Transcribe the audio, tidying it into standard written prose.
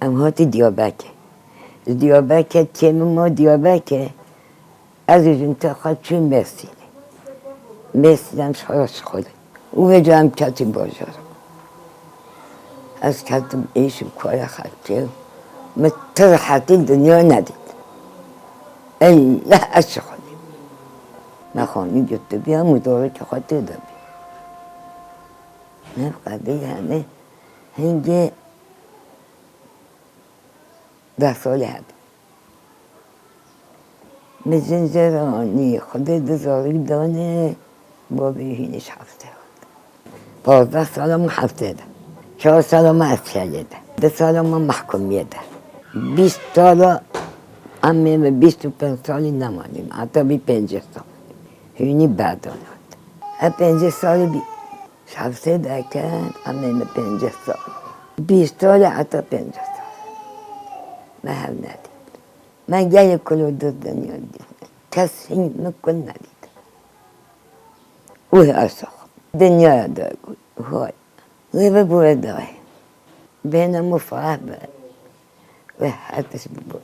ام هاتی دیابکه دیابکه تیم ما دیابکه از این تا چون مرسیده مرسیدم شاید خوده او به جام کتی بازار از کتم ایشم کار خطه متر حتی دنیا ندید الله از خودی نخوانی جده بیا مداره که خاطر دابی نه قدر همه هنگه 10 ساله هد مثل زرانی خود دزاری دانه با بهینش 12 سالم هفته ده 4 سالم اسکریه ده 2 سالم محکومیه ده 20 سال همه 25 سالی نمانیم حتی بی 50 سال هینی بردانند 50 سال بی هفته ده کرد همه 50 سال 20 سال حتی 50 سال من هم ندید من گل کلو دنیا دید کسی مکن ندید او هست دنیا داره های و بوده داره بین مفاهمه و حدث ببود